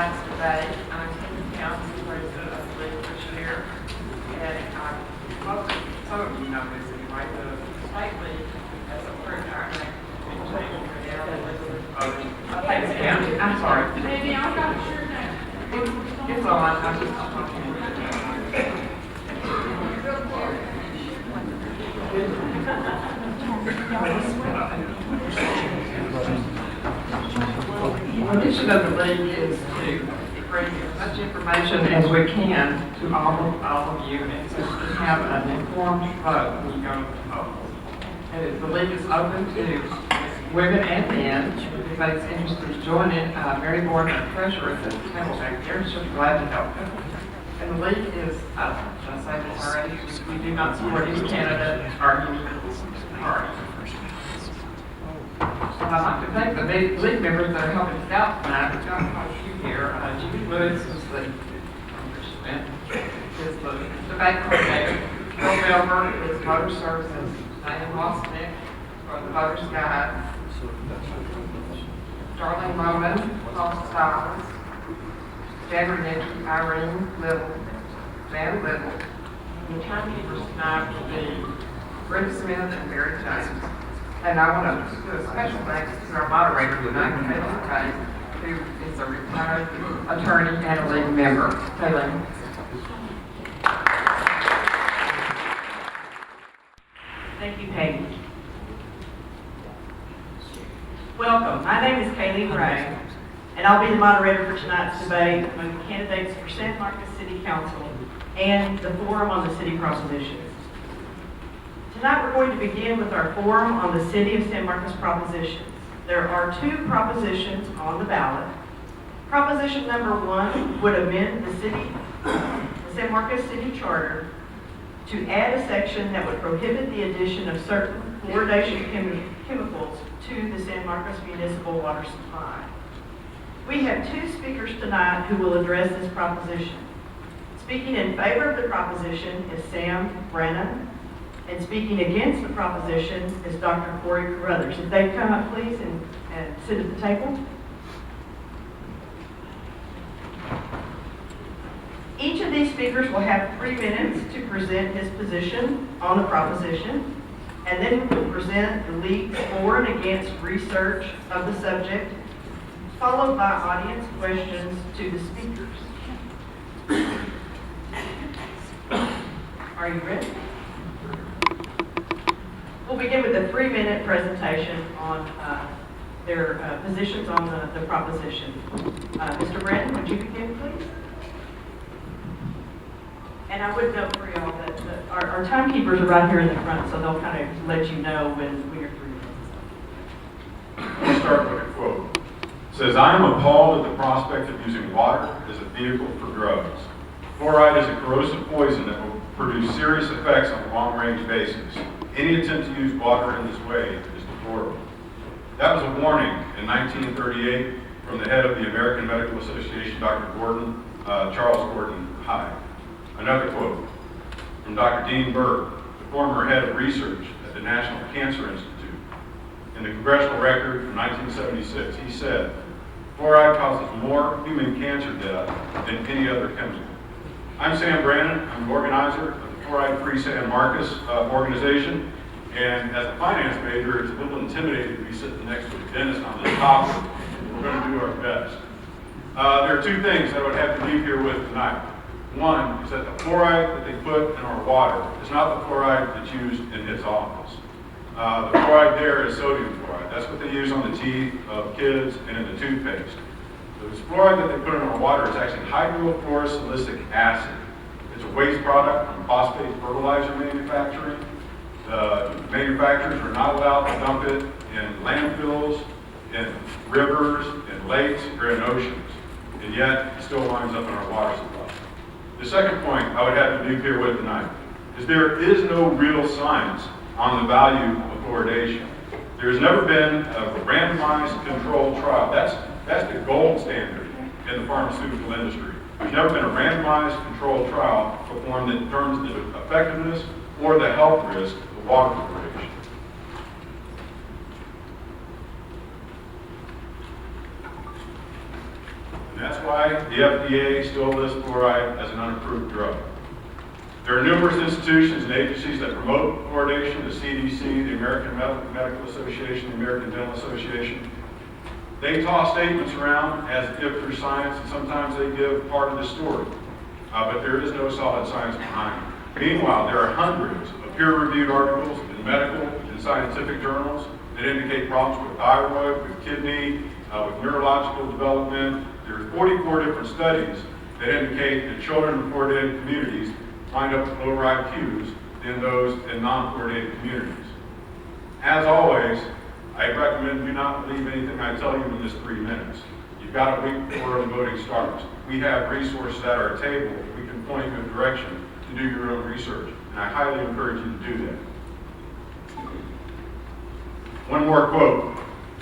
tonight's debate. I'm the council president of the league this year, and some of you know this anyway. The state league has approved our next table for the Thanks, County. I'm sorry. Maybe I'm not sure now. It's on. I'm just talking. The mission of the league is to bring as much information as we can to all of you, and to have an informed vote when you go to the polls. And the league is open to women and men. If anybody's interested in joining, Mary Gordon, our treasurer, is at the table back there. She'll be glad to help you. And the league is, should I say this already? We do not support any candidate or any party. I'd like to thank the league members that are helping us out tonight. We've got quite a few here. Jimmy Woods is the debate coordinator. Bill Belver is voter services. Diane Wasnick for the Voters Guide. Darlene Bowman, Paul Stiles. Jan Renicky, Irene Little, Van Little. And the timekeepers tonight will be Brenda Smith and Barry James. And I want to do a special thanks to our moderator tonight, Caitlin Ray, who is a retired attorney and a league member. Caitlin. Thank you, Katie. Welcome. My name is Kaylee Ray, and I'll be the moderator for tonight's debate among the candidates for San Marcos City Council and the Forum on the City Propositions. Tonight we're going to begin with our forum on the City of San Marcos propositions. There are two propositions on the ballot. Proposition number 1 would amend the San Marcos City Charter to add a section that would prohibit the addition of certain fluoridation chemicals to the San Marcos municipal water supply. We have two speakers tonight who will address this proposition. Speaking in favor of the proposition is Sam Brannon. And speaking against the proposition is Dr. Corey Carruthers. If they'd come up, please, and sit at the table. Each of these speakers will have 3 minutes to present his position on the proposition, and then we'll present the league's for and against research of the subject, followed by audience questions to the speakers. Are you ready? We'll begin with a 3-minute presentation on their positions on the proposition. Mr. Bratton, would you begin, please? And I would note for y'all that our timekeepers are right here in the front, so they'll kind of let you know when you're 3 minutes. Let me start with a quote. It says, "I am appalled at the prospect of using water as a vehicle for drugs. Fluoride is a corrosive poison that will produce serious effects on a long-range basis. Any attempt to use water in this way is deplorable." That was a warning in 1938 from the head of the American Medical Association, Dr. Gordon, Charles Gordon Hyde. Another quote from Dr. Dean Burke, the former head of research at the National Cancer Institute. In the Congressional Record from 1976, he said, "Fluoride causes more human cancer death than any other chemical." I'm Sam Brannon. I'm the organizer of the Fluoride-Free San Marcos organization. And as a finance major, it's a little intimidating to be sitting next to a dentist on this topic. We're going to do our best. There are two things that I would have to leave here with tonight. One is that the fluoride that they put in our water is not the fluoride that's used in his office. The fluoride there is sodium fluoride. That's what they use on the teeth of kids and in the toothpaste. The fluoride that they put in our water is actually hydrofluorosilicic acid. It's a waste product from phosphate fertilizer manufacturing. The manufacturers are not allowed to dump it in landfills, in rivers, in lakes, or in oceans. And yet, it still winds up in our water supply. The second point I would have to leave here with tonight is there is no real science on the value of fluoridation. There's never been a randomized controlled trial. That's the gold standard in the pharmaceutical industry. There's never been a randomized controlled trial performed that determines the effectiveness or the health risk of water fluoridation. And that's why the FDA still lists fluoride as an unapproved drug. There are numerous institutions and agencies that promote fluoridation: the CDC, the American Medical Association, the American Dental Association. They toss statements around as if they're science, and sometimes they give part of the story, but there is no solid science behind it. Meanwhile, there are hundreds of peer-reviewed articles in medical and scientific journals that indicate problems with thyroid, with kidney, with neurological development. There are 44 different studies that indicate that children in fluoridated communities wind up with lower IQs than those in non-fluoridated communities. As always, I recommend do not believe anything I tell you in this 3 minutes. You've got a week before the voting starts. We have resources at our table. We can point you in a direction to do your own research, and I highly encourage you to do that. One more quote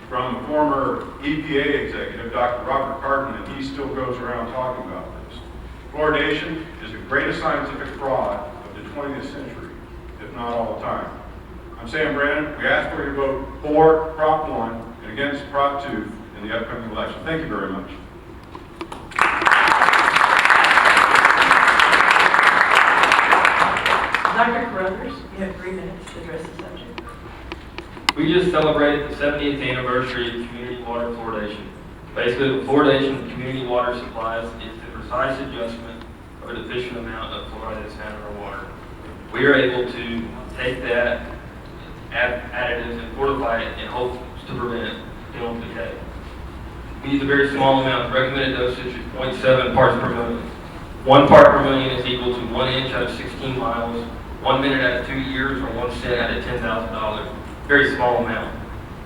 from the former EPA executive, Dr. Robert Carton, and he still goes around talking about this. Fluoridation is the greatest scientific fraud of the 20th century, if not all the time. I'm Sam Brandon. We ask for your vote for Prop 1 and against Prop 2 in the upcoming election. Thank you very much. Dr. Carruthers, you have 3 minutes to address the subject. We just celebrated the 70th anniversary of community water fluoridation. Basically, the fluoridation of community water supplies is the precise adjustment of a deficient amount of fluoride that's found in our water. We are able to take that additives and fortify it in hopes to prevent dental decay. We use a very small amount. The recommended dosage is 0.7 parts per million. 1 part per million is equal to 1 inch out of 16 miles, 1 minute out of 2 years, or 1 cent out of $10,000. Very small amount.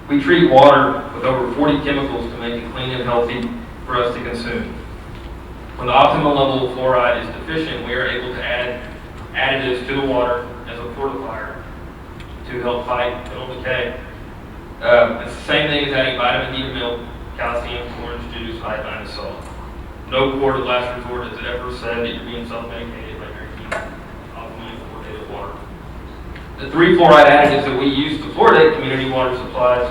We treat water with over 40 chemicals to make it clean and healthy for us to consume. When the optimal level of fluoride is deficient, we are able to add additives to the water as a fortifier to help fight dental decay. It's the same thing as adding vitamin D to milk, calcium to orange juice, iodine to salt. No court of last resort has ever said that you're being self-medicated by drinking optimally fluoridated water. The 3 fluoride additives that we use to fluoridate community water supplies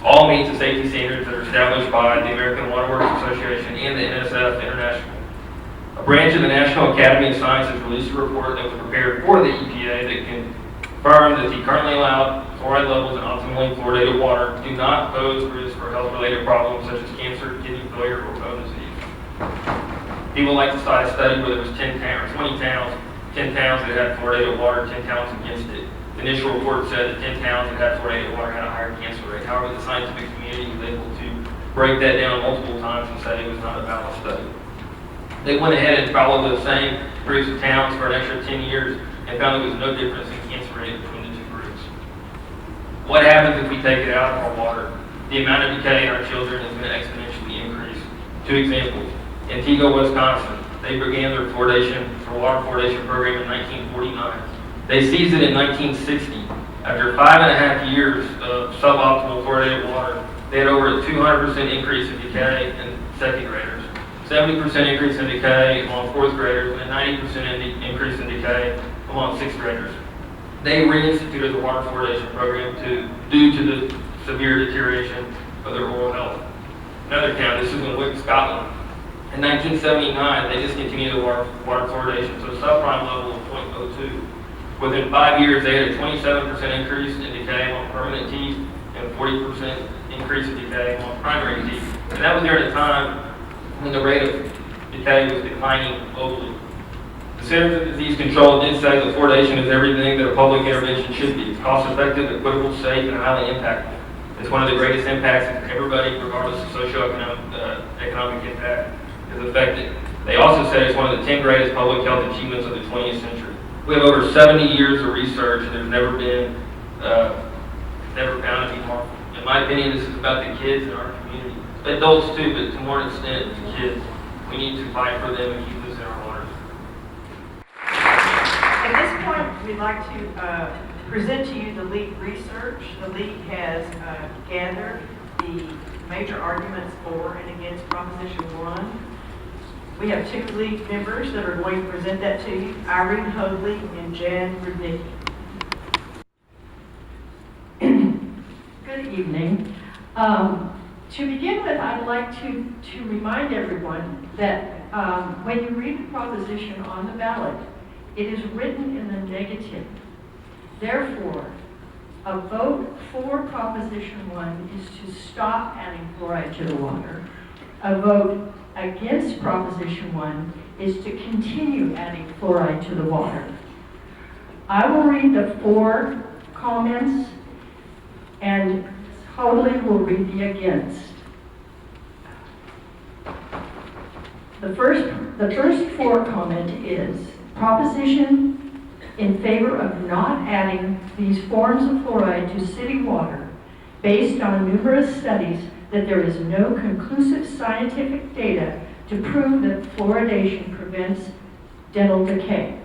all meet the safety standards that are established by the American Water Works Association and the NSF International. A branch of the National Academy of Sciences released a report that was prepared for the EPA that confirmed that the currently allowed fluoride levels in optimally fluoridated water do not pose risk for health-related problems such as cancer, kidney failure, or bone disease. People like to cite a study where there was 10 towns that had fluoridated water, 10 towns against it. The initial report said that 10 towns that had fluoridated water had a higher cancer rate. However, the scientific community was able to break that down multiple times and say it was not a valid study. They went ahead and followed the same groups of towns for an extra 10 years and found there was no difference in cancer rate between the 2 groups. What happens if we take it out of our water? The amount of decay in our children is going to exponentially increase. 2 examples. Antigua, Wisconsin, they began their water fluoridation program in 1949. They seized it in 1960. After 5.5 years of suboptimal fluoridated water, they had over a 200% increase in decay in 2nd graders, 70% increase in decay among 4th graders, and a 90% increase in decay among 6th graders. They reinstituted the water fluoridation program due to the severe deterioration of their oral health. Another town, this is in Wick, Scotland. In 1979, they discontinued the water fluoridation to a subprime level of 0.02. Within 5 years, they had a 27% increase in decay among permanent teeth and a 40% increase in decay among primary teeth. And that was during a time when the rate of decay was declining globally. The Centers for Disease Control did say that fluoridation is everything that a public intervention should be. It's cost-effective, equitable, safe, and highly impactful. It's one of the greatest impacts that everybody, regardless of socioeconomic impact, is affected. They also say it's one of the 10 greatest public health achievements of the 20th century. We have over 70 years of research, and there's never been, never found to be harmful. In my opinion, this is about the kids in our community. Adults too, but to more extent, the kids. We need to fight for them and keep this in our waters. At this point, we'd like to present to you the league research. The league has gathered the major arguments for and against Proposition 1. We have 2 league members that are going to present that to you, Irene Hoadley and Jan Rudnicki. Good evening. To begin with, I'd like to remind everyone that when you read the proposition on the ballot, it is written in the negative. Therefore, a vote for Proposition 1 is to stop adding fluoride to the water. A vote against Proposition 1 is to continue adding fluoride to the water. I will read the 4 comments, and Hoadley will read the against. The first 4 comment is proposition in favor of not adding these forms of fluoride to city water based on numerous studies that there is no conclusive scientific data to prove that fluoridation prevents dental decay.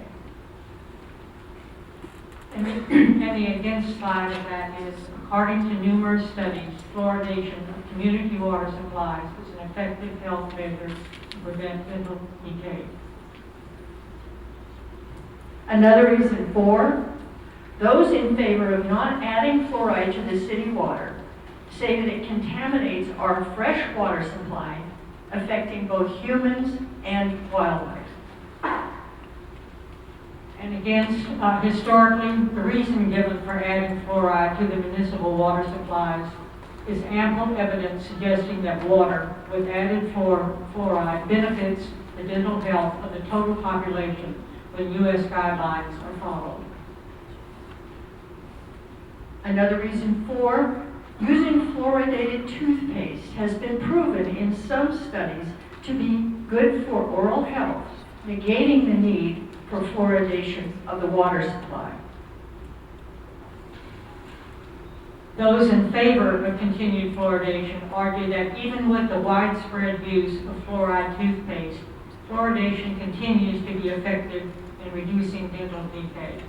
And the against side of that is, according to numerous studies, fluoridation of community water supplies is an effective health measure to prevent dental decay. Another reason 4, those in favor of not adding fluoride to the city water say that it contaminates our fresh water supply, affecting both humans and wildlife. And against, historically, the reason given for adding fluoride to the municipal water supplies is ample evidence suggesting that water with added fluoride benefits the dental health of the total population when U.S. guidelines are followed. Another reason 4, using fluoridated toothpaste has been proven in some studies to be good for oral health, negating the need for fluoridation of the water supply. Those in favor of continued fluoridation argue that even with the widespread use of fluoride toothpaste, fluoridation continues to be effective in reducing dental decay.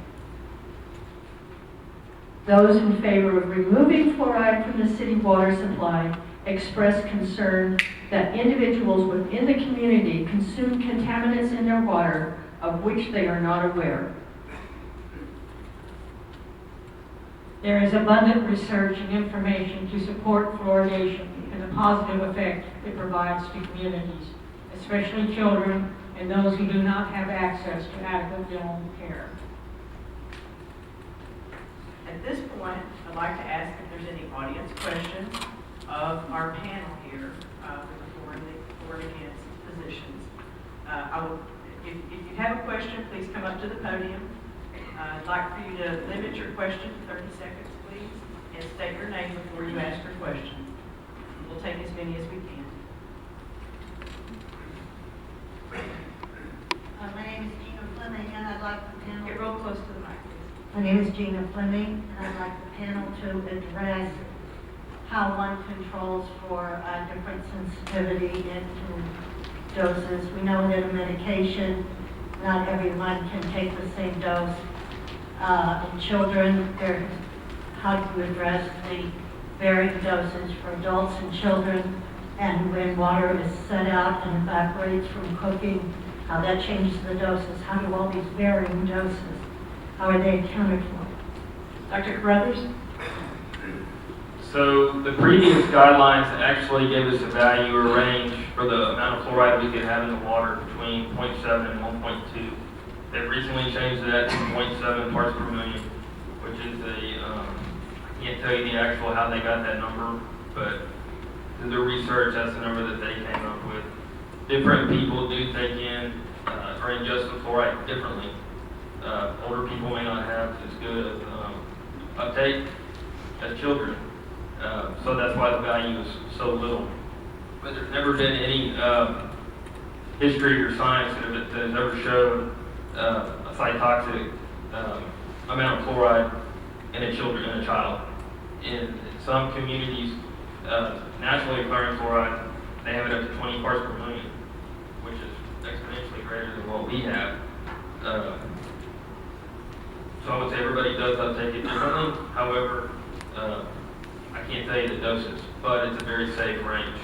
Those in favor of removing fluoride from the city water supply express concern that individuals within the community consume contaminants in their water of which they are not aware. There is abundant research and information to support fluoridation and the positive effect it provides to communities, especially children and those who do not have access to adequate dental care. At this point, I'd like to ask if there's any audience questions of our panel here with the for and against positions. If you have a question, please come up to the podium. I'd like for you to limit your question to 30 seconds, please, and state your name before you ask your question. We'll take as many as we can. My name is Gina Fleming, and I'd like the panel. Get real close to the mic, please. My name is Gina Fleming, and I'd like the panel to address how one controls for different sensitivity into doses. We know that a medication, not everyone can take the same dose. In children, how do you address the varying doses for adults and children? And when water is set out and evaporates from cooking, how that changes the doses? How do all these varying doses, how are they accounted for? Dr. Carruthers? So the previous guidelines actually gave us a value or range for the amount of fluoride we could have in the water between 0.7 and 1.2. They've recently changed that to 0.7 parts per million, which is I can't tell you the actual how they got that number, but through their research, that's the number that they came up with. Different people do take in or ingest the fluoride differently. Older people may not have as good of uptake as children. So that's why the value is so little. But there's never been any history or science that has ever showed a cytotoxic amount of fluoride in a child. In some communities, naturally occurring fluoride, they have it up to 20 parts per million, which is exponentially greater than what we have. So I would say everybody does uptake it differently. However, I can't tell you the doses, but it's a very safe range.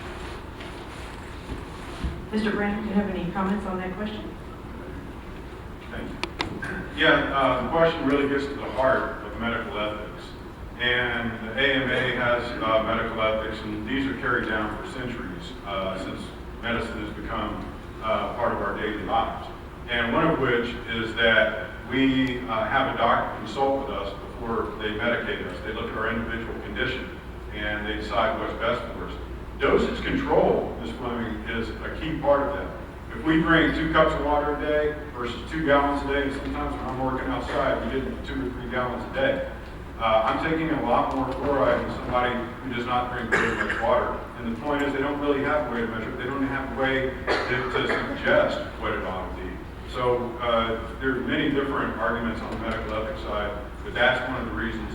Mr. Brandon, do you have any comments on that question? Thank you. Yeah, the question really gets to the heart of medical ethics. And the AMA has medical ethics, and these are carried down for centuries since medicine has become part of our daily lives. And one of which is that we have a doctor consult with us before they medicate us. They look at our individual condition and they decide what's best for us. Dosage control, Ms. Fleming, is a key part of that. If we drink 2 cups of water a day versus 2 gallons a day, and sometimes when I'm working outside, we get 2 or 3 gallons a day. I'm taking a lot more fluoride than somebody who does not drink very much water. And the point is, they don't really have a way to measure it. They don't have a way to suggest what it ought to be. So there are many different arguments on the medical ethics side, but that's one of the reasons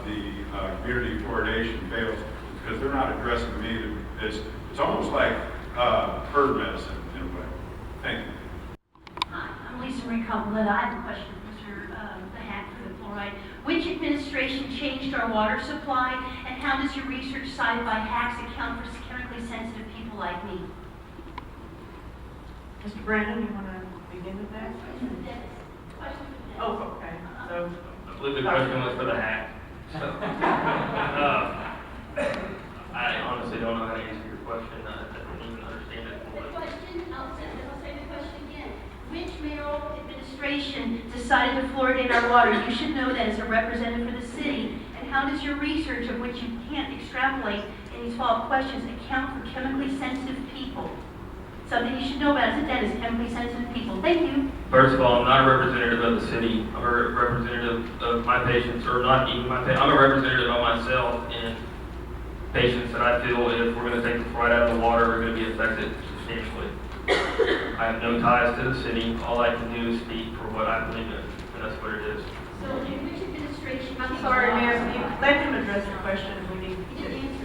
the community fluoridation fails, because they're not addressing the need. It's almost like herd medicine in a way. Thank you. Hi, I'm Lisa Marie Copeland. I have a question for Mr. The Hack for the fluoride. Which administration changed our water supply, and how does your research cited by hacks account for chemically sensitive people like me? Mr. Brandon, you want to begin with that? Oh, okay. So, I believe the question was for the hack. So, I honestly don't know how to answer your question. I didn't even understand it. The question, I'll say the question again. Which mayoral administration decided to fluoridate our water? You should know that as a representative for the city. And how does your research, of which you can't extrapolate in these 12 questions, account for chemically sensitive people? Something you should know about as a dentist, chemically sensitive people. Thank you. First of all, I'm not a representative of the city. I'm a representative of my patients, or not even my patients. I'm a representative of myself and patients that I feel if we're going to take the fluoride out of the water, are going to be affected substantially. I have no ties to the city. All I can do is speak for what I believe in, and that's what it is. So in which administration? I'm sorry, ma'am, you let him address the question. We need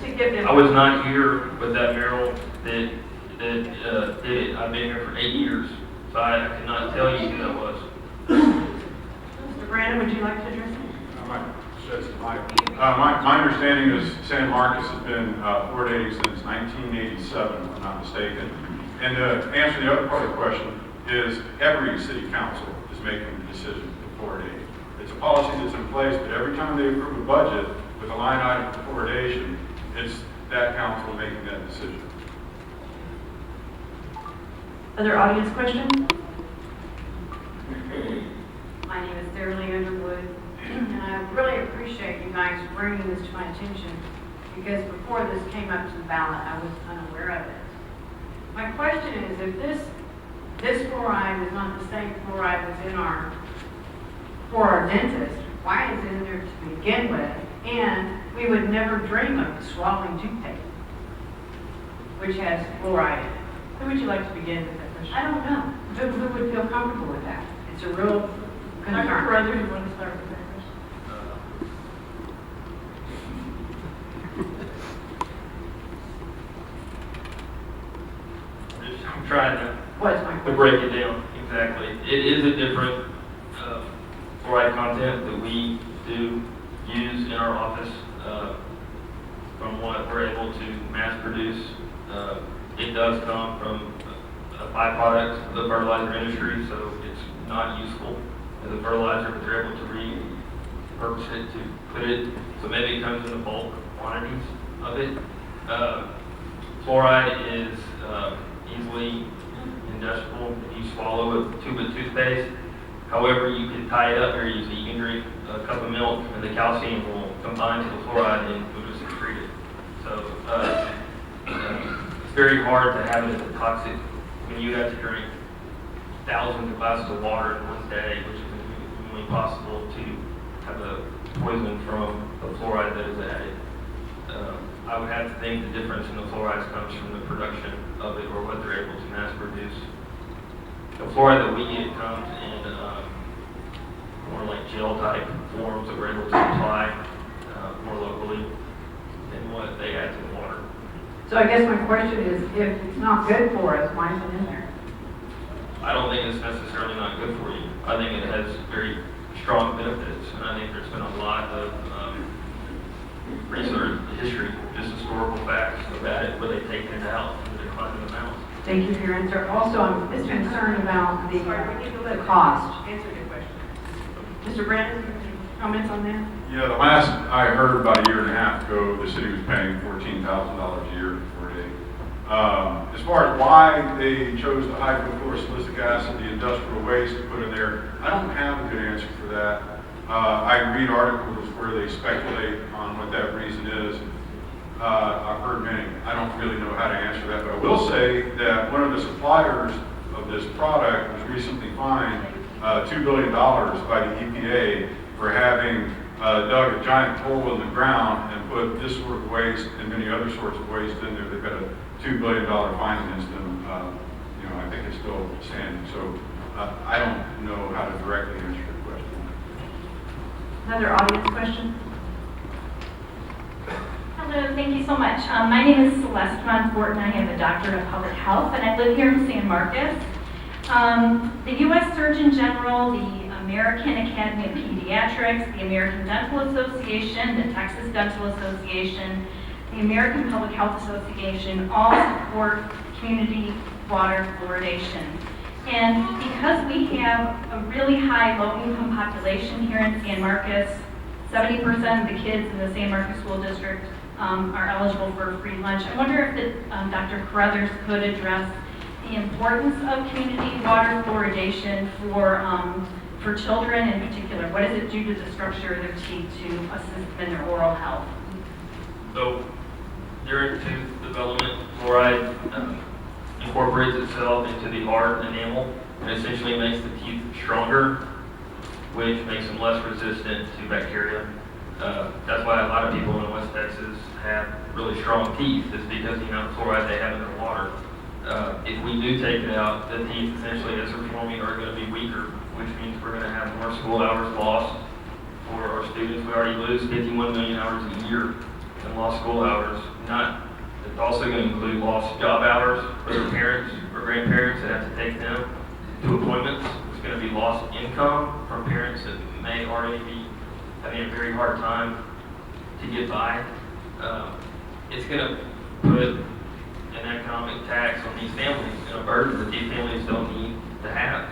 to give him. I was not here with that mayoral that did it. I've been here for 8 years, so I cannot tell you who that was. Mr. Brandon, would you like to address it? I might shed some light. My understanding is San Marcos has been fluoridating since 1987, if I'm not mistaken. And to answer the other part of the question is every city council is making the decision to fluoridate. It's a policy that's in place, but every time they approve a budget with a line item for fluoridation, it's that council making that decision. Other audience questions? My name is Sarah Lee Underwood, and I really appreciate you guys bringing this to my attention, because before this came up to the ballot, I was unaware of it. My question is, if this fluoride is not the same fluoride that's for our dentist, why is it in there to begin with? And we would never dream of swallowing toothpaste, which has fluoride in it. Who would you like to begin with that question? I don't know. Who would feel comfortable with that? It's a real Dr. concern. Carruthers, you want to start with that question? I'm trying What's my to question? break it down exactly. It is a different fluoride content that we do use in our office from what we're able to mass produce. It does come from a byproduct of the fertilizer industry, so it's not useful as a fertilizer, but they're able to repurpose it to put it, so maybe it comes in the bulk quantities of it. Fluoride is easily ingestible if you swallow a tube of toothpaste. However, you can tie it up very easily. You can drink a cup of milk and the calcium will combine to the fluoride and it will just excrete it. So it's very hard to have it as a toxic. I mean, you have to drink thousands of glasses of water in one day, which is humanly possible to have a poison from the fluoride that is added. I would have to think the difference in the fluorides comes from the production of it or what they're able to mass produce. The fluoride that we get comes in more like gel type forms that we're able to supply more locally than what they add to the water. So I guess my question is, if it's not good for us, why is it in there? I don't think it's necessarily not good for you. I think it has very strong benefits, and I think there's been a lot of research, history, just historical facts about it, where they've taken it out and the decline of amounts. Thank you for your answer. Also, I'm just concerned about Sorry, we need to let the cost. answer your question. Mr. Brandon? comments on that? Yeah, the last I heard about a year and a half ago, the city was paying $14,000 a year for it. As far as why they chose the hydrochlorosilicic acid, the industrial waste to put in there, I don't have a good answer for that. I read articles where they speculate on what that reason is. I've heard many. I don't really know how to answer that, but I will say that one of the suppliers of this product was recently fined $2 billion by the EPA for having dug a giant hole in the ground and put this sort of waste and many other sorts of waste in there. They've got a $2 billion fine against them. I think it's still standing. So I don't know how to directly answer your question. Another audience question? Hello, thank you so much. My name is Celeste Montfort, and I am a doctorate of public health, and I live here in San Marcos. The U.S. Surgeon General, the American Academy of Pediatrics, the American Dental Association, the Texas Dental Association, the American Public Health Association all support community water fluoridation. And because we have a really high low-income population here in San Marcos, 70% of the kids in the San Marcos School District are eligible for free lunch. I wonder if Dr. Carruthers could address the importance of community water fluoridation for children in particular. What does it do to the structure of their teeth to assist in their oral health? So during tooth development, fluoride incorporates itself into the hard enamel and essentially makes the teeth stronger, which makes them less resistant to bacteria. That's why a lot of people in West Texas have really strong teeth, is because the amount of fluoride they have in their water. If we do take it out, the teeth essentially as they're forming are going to be weaker, which means we're going to have more school hours lost for our students. We already lose 51 million hours a year in lost school hours. It's also going to include lost job hours for their parents or grandparents that have to take them to appointments. It's going to be lost income from parents that may already be having a very hard time to get by. It's going to put an economic tax on these families and a burden that these families don't need to have.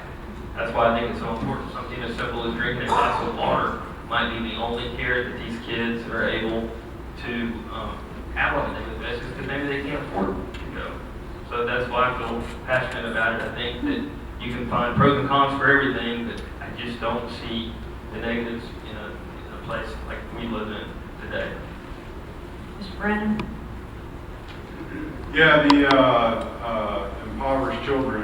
That's why I think it's so important. Something as simple as drinking a glass of water might be the only care that these kids are able to have on a daily basis because maybe they can't afford to go. So that's why I feel passionate about it. I think that you can find pros and cons for everything, but I just don't see the negatives in a place like we live in today. Mr. Brandon? Yeah, the impoverished children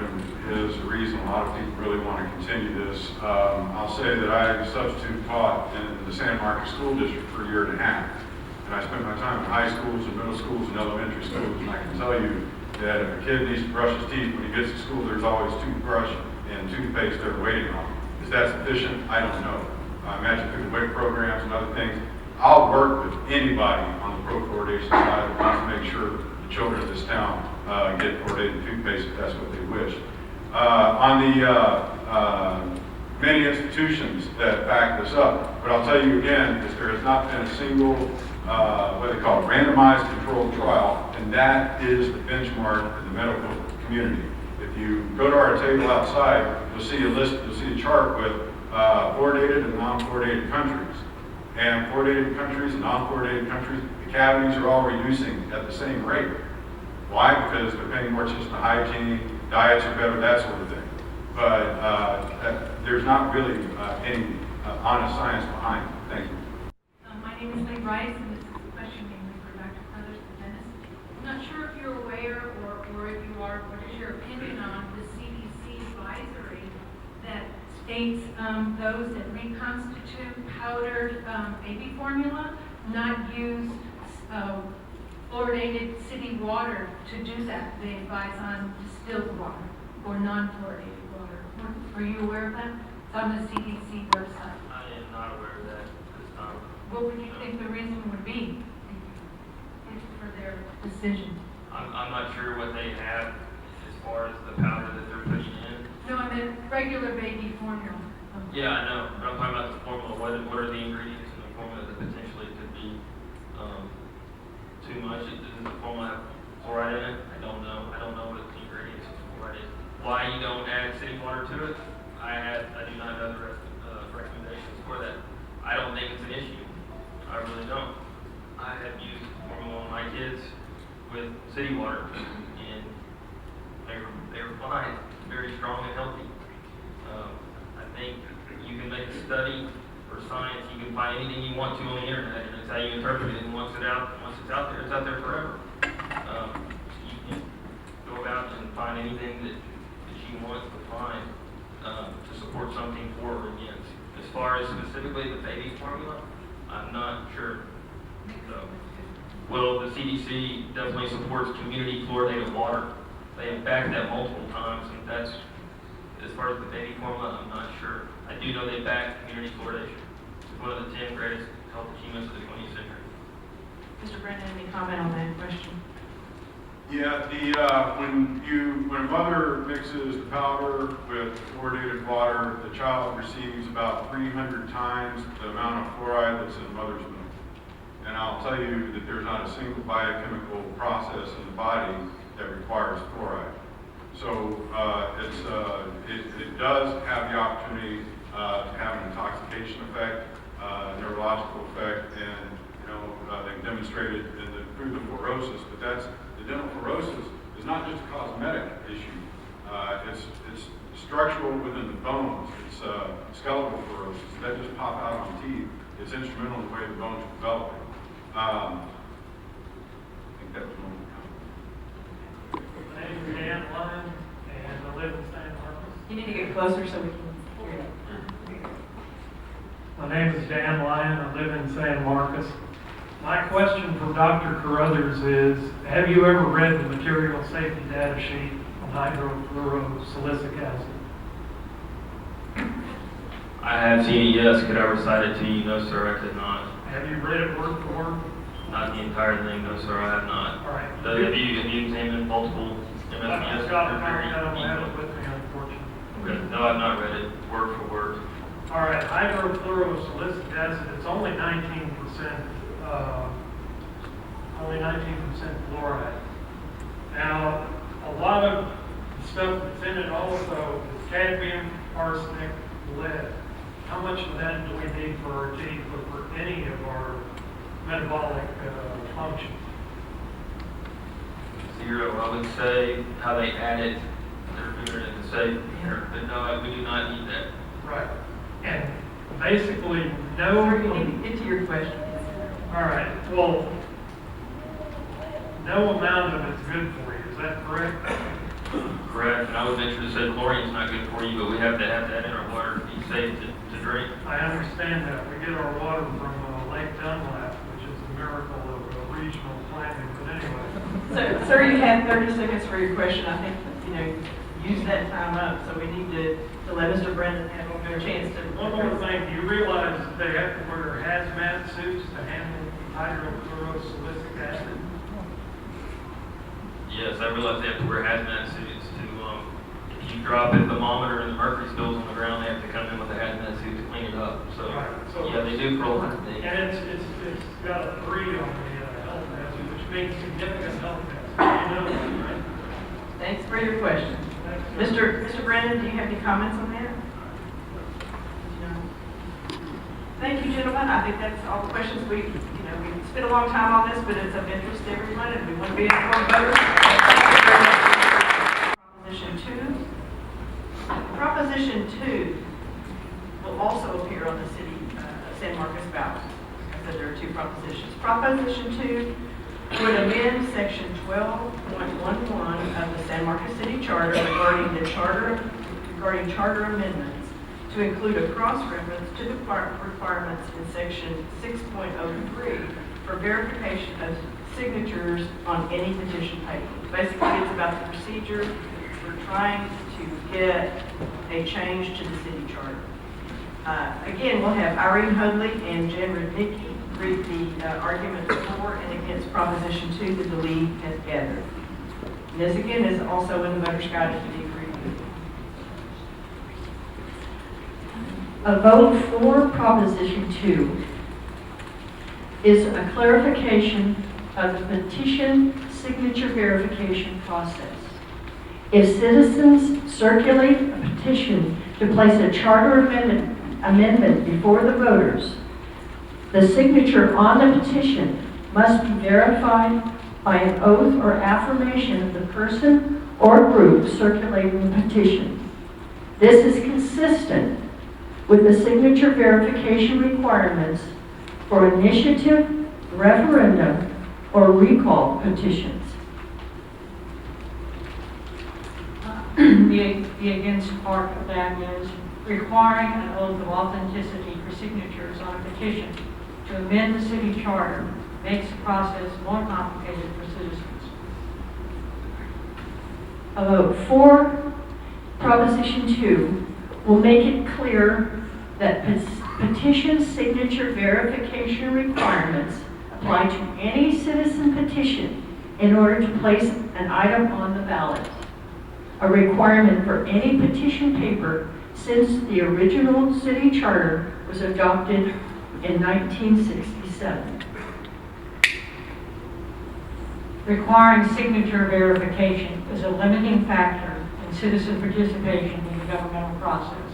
is the reason a lot of people really want to continue this. I'll say that I substitute taught in the San Marcos School District for a year and a half. And I spent my time in high schools and middle schools and elementary schools, and I can tell you that if a kid needs to brush his teeth when he gets to school, there's always toothbrush and toothpaste they're waiting on. Is that sufficient? I don't know. I imagine through the WIC programs and other things, I'll work with anybody on the pro-fluoridation side that wants to make sure the children of this town get fluoridated toothpaste if that's what they wish. On the many institutions that back this up, but I'll tell you again, is there has not been a single what they call randomized controlled trial, and that is the benchmark in the medical community. If you go to our table outside, you'll see a list, you'll see a chart with fluoridated and non-fluoridated countries. And fluoridated countries and non-fluoridated countries, the cavities are all reducing at the same rate. Why? Because they're paying more attention to hygiene, diets are better, that sort of thing. But there's not really any honest science behind it. Thank you. My name is Lee Rice, and this is a question mainly for Dr. Carruthers and Dennis. I'm not sure if you're aware, or if you are, what is your opinion on the CDC advisory that states those that reconstitute powdered baby formula not use fluoridated city water to do that. They advise on distilled water or non-fluoridated water. Are you aware of that? It's on the CDC website. I am not aware of that at this time. What would you think the reason would be for their decision? I'm not sure what they have as far as the powder that they're putting in. No, I meant regular baby formula. Yeah, I know. But I'm talking about the formula. What are the ingredients in the formula that potentially could be too much? Does the formula have fluoride in it? I don't know. I don't know what the ingredients of fluoride is. Why you don't add city water to it? I do not know the recommendations for that. I don't think it's an issue. I really don't. I have used formula on my kids with city water, and they were fine, very strong and healthy. I think you can make a study for science. You can find anything you want to on the internet, and it's how you interpret it. And once it's out there, it's out there forever. You can go out and find anything that you want to find to support something for or against. As far as specifically the baby formula, I'm not sure. So, well, the CDC definitely supports community fluoridated water. They have backed that multiple times, and that's, as far as the baby formula, I'm not sure. I do know they back community fluoridation. It's one of the 10 greatest health achievements of the 20th century. Mr. Brennan, any comment on that question? Yeah, when a mother mixes the powder with fluoridated water, the child receives about 300 times the amount of fluoride that's in mother's milk. And I'll tell you that there's not a single biochemical process in the body that requires fluoride. So it does have the opportunity to have an intoxication effect, neurological effect, and they've demonstrated through the fluorosis. But the dental fluorosis is not just a cosmetic issue. It's structural within the bones. It's skeletal fluorosis. It doesn't just pop out on teeth. It's instrumental in the way the bones are developing. I think that was one of the comments. My name is Dan Lyon, and I live in San Marcos. You need to get closer so we can hear you. My name is Dan Lyon. I live in San Marcos. My question for Dr. Carruthers is, have you ever read the material safety data sheet on hydrofluorosilicic acid? I have seen it, yes. Could I recite it to you? No, sir, I could not. Have you read it word for word? Not the entire thing, no, sir, I have not. All right. Have you examined multiple MSPS? I've got it. I don't have it with me, unfortunately. Okay. No, I've not read it word for word. All right, hydrofluorosilicic acid, it's only 19%, fluoride. Now, a lot of stuff that's in it also is cadmium, arsenic, lead. How much of that do we need for our teeth or for any of our metabolic functions? 0. I would say how they add it, they're doing it in the safe manner, but no, we do not need that. Right. And basically, no. Sir, you need to get to your question. All right. Well, no amount of it's good for you. Is that correct? Correct. And I would venture to say chlorine's not good for you, but we have to have that in our water to be safe to drink. I understand that. We get our water from Lake Dunlap, which is a miracle of regional planning. But anyway. Sir, you have 30 seconds for your question. I think, use that time up. So we need to let Mr. Brennan have a chance to. One more thing. Do you realize that they have to wear hazmat suits to handle hydrofluorosilicic acid? Yes, I realize they have to wear hazmat suits to, if you drop a thermometer and the mercury spills on the ground, they have to come in with a hazmat suit to clean it up. So, Right. So yeah, they do for a lot of things. and it's got a 3 on the health hazard, which means significant health hazard. You know that, right? Thanks for your question. Mr. Brennan, do you have any comments on that? No. Thank you, gentlemen. I think that's all the questions we spent a long time on this, but it's of interest to everyone, and we want to be informed voters. Proposition 2. Proposition 2 will also appear on the city San Marcos ballot. I said there are 2 propositions. Proposition 2 would amend section 12.11 of the San Marcos City Charter regarding charter amendments to include a cross-reference to the requirements in section 6.03 for verification of signatures on any petition paper. Basically, it's about the procedure. We're trying to get a change to the city charter. Again, we'll have Irene Hoadley and Jen Rudnicki read the arguments for and against Proposition 2 that the league has gathered. And this again is also in the voter's guide if you need to read it. A vote for Proposition 2 is a clarification of the petition signature verification process. If citizens circulate a petition to place a charter amendment before the voters, The signature on the petition must be verified by an oath or affirmation of the person or group circulating the petition. This is consistent with the signature verification requirements for initiative, referendum, or recall petitions. The against part of that is requiring an oath of authenticity for signatures on a petition to amend the city charter makes the process more complicated for citizens. A vote for Proposition 2 will make it clear that petition signature verification requirements apply to any citizen petition in order to place an item on the ballot. A requirement for any petition paper since the original city charter was adopted in 1967. Requiring signature verification is a limiting factor in citizen participation in the governmental process.